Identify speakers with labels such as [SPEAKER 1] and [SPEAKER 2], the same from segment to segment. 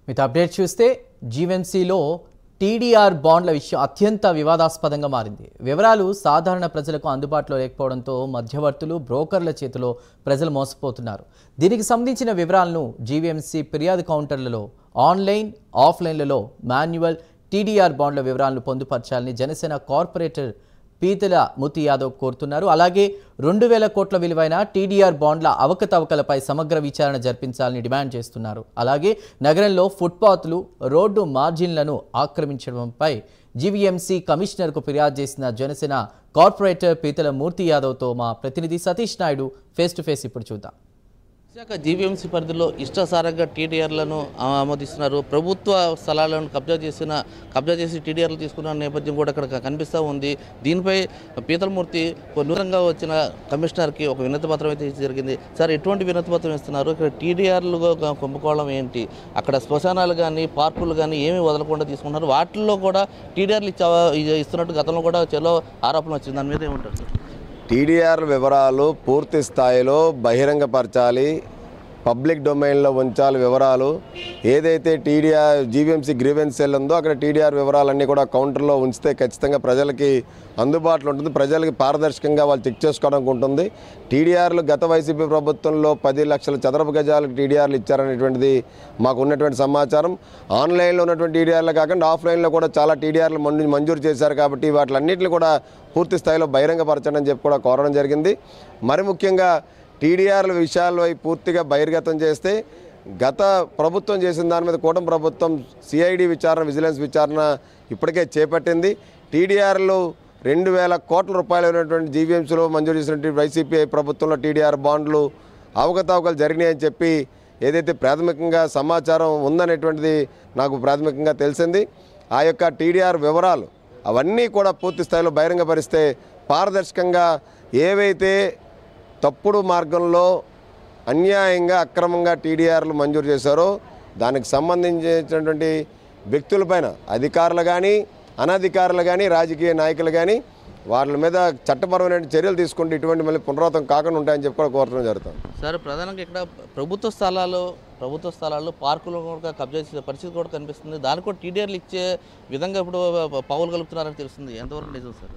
[SPEAKER 1] మిగతా అప్డేట్ చూస్తే జీవీఎంసీలో టీడీఆర్ బాండ్ల విషయం అత్యంత వివాదాస్పదంగా మారింది. వివరాలు సాధారణ ప్రజలకు అందుబాటులో లేకపోవడంతో మధ్యవర్తులు, బ్రోకర్ల చేతిలో ప్రజలు మోసపోతున్నారు. దీనికి సంబంధించిన వివరాలను జీవీఎంసీ ఫిర్యాదు కౌంటర్లలో ఆన్లైన్, ఆఫ్లైన్లలో మాన్యువల్ టీడీఆర్ బాండ్ల వివరాలను పొందుపరచాలని జనసేన కార్పొరేటర్ పీతల మూర్తి యాదవ్ కోరుతున్నారు. అలాగే 2000 కోట్ల విలువైన టీడీఆర్ బాండ్ల అవకతవకలపై సమగ్ర విచారణ జరిపించాలని డిమాండ్ చేస్తున్నారు. అలాగే నగరంలో ఫుట్పాత్లు, రోడ్డు మార్జిన్లను ఆక్రమించడంపై జీవీఎంసీ కమిషనర్కు ఫిర్యాదు చేసిన జనసేన కార్పొరేటర్ పీతల మూర్తి యాదవ్తో మా ప్రతినిధి Satish Naidu face to face ఇప్పుడు చూద్దాం.
[SPEAKER 2] విశాఖ జీవీఎంసీ పరిధిలో ఇష్టాసారంగా టీడీఆర్లను ఆమోదిస్తున్నారు. ప్రభుత్వ స్థలాలను కబ్జా చేసి టీడీఆర్లు తీసుకున్న నేపథ్యం కూడా ఇక్కడ కనిపిస్తూ ఉంది. దీనిపై పీతలమూర్తి నూతనంగా వచ్చిన కమిషనర్కి ఒక వినతి పత్రం అయితే జరిగింది. సార్, ఎటువంటి వినతి పత్రం ఇస్తున్నారు? ఇక్కడ టీడీఆర్లు కుంభకోణం ఏంటి? అక్కడ శ్మశానాలు కానీ, పార్కులు కానీ ఏమీ వదలకుండా తీసుకుంటున్నారు. వాటిల్లో కూడా టీడీఆర్లు ఇస్తున్నట్టు గతంలో కూడా చాలా ఆరోపణ వచ్చింది. దాని మీద ఏమంటారు సార్?
[SPEAKER 3] టీడీఆర్ వివరాలు పూర్తి స్థాయిలో బహిరంగపరచాలి, పబ్లిక్ డొమైన్లో ఉంచాలి. వివరాలు ఏదైతే జీవీఎంసీ గ్రీవెన్స్ సెల్ ఉందో అక్కడ టీడీఆర్ వివరాలన్నీ కూడా కౌంటర్లో ఉంచితే ఖచ్చితంగా ప్రజలకి అందుబాటులో ఉంటుంది. ప్రజలకి పారదర్శకంగా వాళ్ళు చెక్ చేసుకోవడానికి ఉంటుంది. టీడీఆర్లు గత వైసీపీ ప్రభుత్వంలో 10 లక్షల చదరపు గజాలకు టీడీఆర్లు ఇచ్చారనేటువంటిది మాకు ఉన్నటువంటి సమాచారం. ఆన్లైన్లో ఉన్నటువంటి టీడీఆర్లు కాకుండా ఆఫ్లైన్లో కూడా చాలా టీడీఆర్లు మంజూరు చేశారు. కాబట్టి వాటిలన్నింటినీ కూడా పూర్తి స్థాయిలో బహిరంగపరచడం అని చెప్పి కూడా కోరడం జరిగింది. మరి ముఖ్యంగా టీడీఆర్ల విషయాలపై పూర్తిగా బహిర్గతం చేస్తే గత ప్రభుత్వం చేసిన దాని మీద కూటమి ప్రభుత్వం సిఐడి విచారణ, విజిలెన్స్ విచారణ ఇప్పటికే చేపట్టింది. టీడీఆర్లు 2000 కోట్ల రూపాయలు ఉన్నటువంటి జీవీఎంసీలో మంజూరు చేసినటువంటి వైసీపీ ప్రభుత్వంలో టీడీఆర్ బాండ్లు అవకతవకలు జరిగినాయని చెప్పి ఏదైతే ప్రాథమికంగా సమాచారం ఉందనేటువంటిది నాకు ప్రాథమికంగా తెలిసింది. ఆ యొక్క టీడీఆర్ వివరాలు అవన్నీ కూడా పూర్తి స్థాయిలో బహిరంగపరిస్తే పారదర్శకంగా ఏవైతే తప్పుడు మార్గంలో అన్యాయంగా అక్రమంగా టీడీఆర్లు మంజూరు చేశారో దానికి సంబంధించినటువంటి వ్యక్తులపైన అధికారులు కానీ, అనధికారులు కానీ, రాజకీయ నాయకులు కానీ వాళ్ళ మీద చట్టపరమైన చర్యలు తీసుకుంటే ఇటువంటి మళ్ళీ పునరావృతం కాకుండా ఉంటాయని చెప్పి కూడా కోరడం జరుగుతుంది.
[SPEAKER 2] సార్, ప్రధానంగా ఇక్కడ ప్రభుత్వ స్థలాల్లో పార్కులు కూడా కబ్జా చేసే పరిస్థితి కూడా కనిపిస్తుంది. దానికి కూడా టీడీఆర్లు ఇచ్చే విధంగా ఇప్పుడు పావులు కలుపుతున్నారని తెలుస్తుంది. ఎంతవరకు నిజం సార్?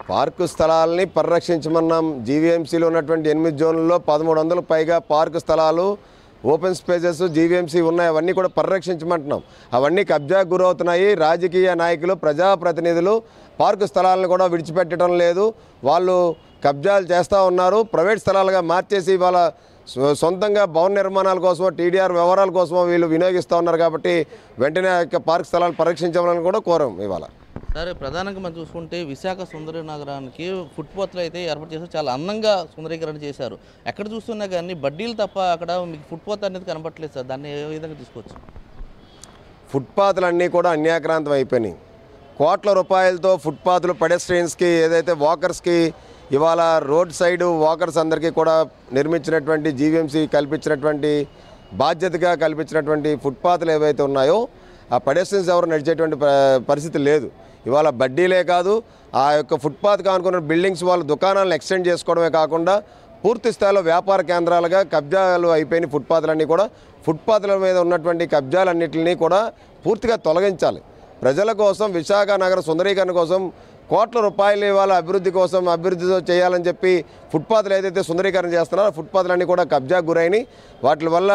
[SPEAKER 3] పార్కు స్థలాలని పరిరక్షించమన్నాం. జీవీఎంసీలో ఉన్నటువంటి 8 జోన్లలో 1300 పైగా పార్కు స్థలాలు, ఓపెన్ స్పేసెస్ జీవీఎంసీ ఉన్నాయి. అవన్నీ కూడా పరిరక్షించమంటున్నాం. అవన్నీ కబ్జాకు గురవుతున్నాయి. రాజకీయ నాయకులు, ప్రజాప్రతినిధులు పార్కు స్థలాలను కూడా విడిచిపెట్టడం లేదు. వాళ్ళు కబ్జాలు చేస్తూ ఉన్నారు. ప్రైవేట్ స్థలాలుగా మార్చేసి వాళ్ళ సొంతంగా భవన నిర్మాణాల కోసమో టీడీఆర్ వ్యవహారాల కోసమో వీళ్ళు వినియోగిస్తూ ఉన్నారు. కాబట్టి వెంటనే ఆ యొక్క పార్క్ స్థలాలు పరీక్షించాలని కూడా కోరాం ఇవాళ.
[SPEAKER 2] సరే, ప్రధానంగా మనం చూసుకుంటే విశాఖ సుందర నగరానికి ఫుట్పాత్లు అయితే ఏర్పాటు చేశారు. చాలా అందంగా సుందరీకరణ చేశారు. ఎక్కడ చూస్తున్నా కానీ బడ్డీలు తప్ప అక్కడ మీకు ఫుట్పాత్ అనేది కనపట్లేదు సార్. దాన్ని ఏ విధంగా తీసుకోవచ్చు?
[SPEAKER 3] ఫుట్పాత్లు అన్నీ కూడా అన్యాక్రాంతం అయిపోయినాయి. కోట్ల రూపాయలతో ఫుట్పాత్లు పెడెస్ట్రియన్స్కి, ఏదైతే వాకర్స్కి ఇవాళ రోడ్ సైడ్ వాకర్స్ అందరికీ కూడా నిర్మించినటువంటి జీవీఎంసీ కల్పించినటువంటి బాధ్యతగా కల్పించినటువంటి ఫుట్పాత్లు ఏవైతే ఉన్నాయో ఆ పెడెస్ట్రియన్స్ ఎవరు నడిచేటువంటి పరిస్థితి లేదు. ఇవాళ బడ్డీలే కాదు, ఆ యొక్క ఫుట్పాత్ కానుకున్న బిల్డింగ్స్ వాళ్ళ దుకాణాలను ఎక్స్టెండ్ చేసుకోవడమే కాకుండా పూర్తి స్థాయిలో వ్యాపార కేంద్రాలుగా కబ్జాలు అయిపోయిన ఫుట్పాత్లన్నీ కూడా ఫుట్పాత్ల మీద ఉన్నటువంటి కబ్జాలన్నింటినీ కూడా పూర్తిగా తొలగించాలి. ప్రజల కోసం, విశాఖ నగర సుందరీకరణ కోసం కోట్ల రూపాయలు ఇవాళ అభివృద్ధితో చేయాలని చెప్పి ఫుట్పాత్లు ఏదైతే సుందరీకరణ చేస్తున్నారో ఫుట్పాత్లన్నీ కూడా కబ్జాకు గురైనాయి. వాటి వల్ల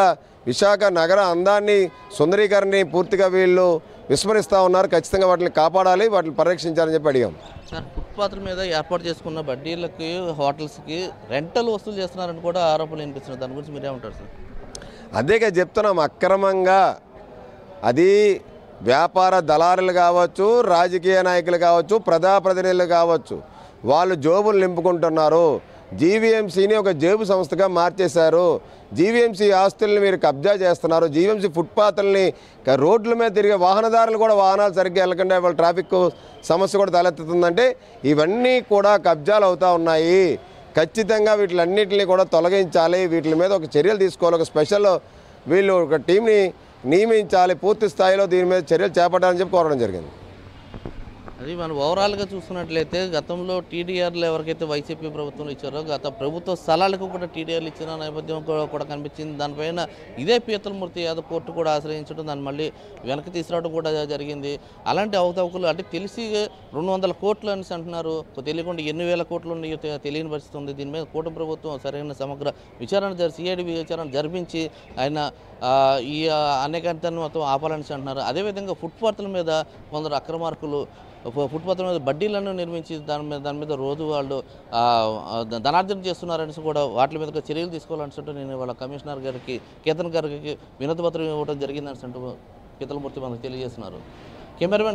[SPEAKER 3] విశాఖ నగర అందాన్ని, సుందరీకరణని పూర్తిగా వీళ్ళు విస్మరిస్తూ ఉన్నారు. ఖచ్చితంగా వాటిని కాపాడాలి, వాటిని పరిరక్షించాలని చెప్పి అడిగాం.
[SPEAKER 2] సార్, ఫుట్పాత్ల మీద ఏర్పాటు చేసుకున్న బడ్డీలకి, హోటల్స్కి రెంటల్ వసూలు చేస్తున్నారని కూడా ఆరోపణలు వినిపిస్తున్నాయి. దాని గురించి మీరేమంటారు సార్?
[SPEAKER 3] అదేగా చెప్తున్నాం, అక్రమంగా అది వ్యాపార దళారులు కావచ్చు, రాజకీయ నాయకులు కావచ్చు, ప్రజాప్రతినిధులు కావచ్చు, వాళ్ళు జోబులు నింపుకుంటున్నారు. జీవీఎంసీని ఒక జేబు సంస్థగా మార్చేశారు. జీవీఎంసీ ఆస్తుల్ని మీరు కబ్జా చేస్తున్నారు. జీవీఎంసీ ఫుట్పాత్లని రోడ్ల మీద తిరిగే వాహనదారులు కూడా వాహనాలు సరిగ్గా వెళ్ళకుండా వాళ్ళ ట్రాఫిక్ సమస్య కూడా తలెత్తుతుందంటే ఇవన్నీ కూడా కబ్జాలు అవుతూ ఉన్నాయి. ఖచ్చితంగా వీటిలన్నింటినీ కూడా తొలగించాలి. వీటి మీద ఒక చర్యలు తీసుకోవాలి. ఒక స్పెషల్ వీళ్ళు ఒక టీంని నియమించాలి. పూర్తి స్థాయిలో దీని మీద చర్యలు చేపట్టాలని చెప్పి కోరడం జరిగింది.
[SPEAKER 2] అది మనం ఓవరాల్గా చూసుకున్నట్లయితే గతంలో టీడీఆర్లు ఎవరికైతే వైసీపీ ప్రభుత్వంలో ఇచ్చారో గత ప్రభుత్వ స్థలాలకు కూడా టీడీఆర్లు ఇచ్చిన నేపథ్యం కూడా కనిపించింది. దానిపైన ఇదే పీతలమూర్తి యాదవ్ కోర్టు కూడా ఆశ్రయించడం, దాన్ని మళ్ళీ వెనక్కి తీసుకురావడం కూడా జరిగింది. అలాంటి అవకతవకలు అంటే తెలిసి 200 కోట్లు అని అంటున్నారు, తెలియకుండా ఎన్ని వేల కోట్లు ఉన్నాయో తెలియని పరిస్థితి ఉంది. దీని మీద కూటమి ప్రభుత్వం సరైన సమగ్ర విచారణ సిఐడి విచారణ జరిపించి ఆయన ఈ అనేకంతాన్ని మొత్తం ఆపాలని అంటున్నారు. అదేవిధంగా ఫుట్పాత్ల మీద కొందరు అక్రమార్కులు ఫుట్పాత్ల మీద బడ్డీలను నిర్మించి దాని మీద రోజు వాళ్ళు ధనార్జన చేస్తున్నారని కూడా వాటి మీద చర్యలు తీసుకోవాలని నేను వాళ్ళ కమిషనర్ గారికి కేతన్ గారికి వినతి పత్రం ఇవ్వడం జరిగిందని పీతలమూర్తి మనకు తెలియజేస్తున్నారు. కెమెరామెన్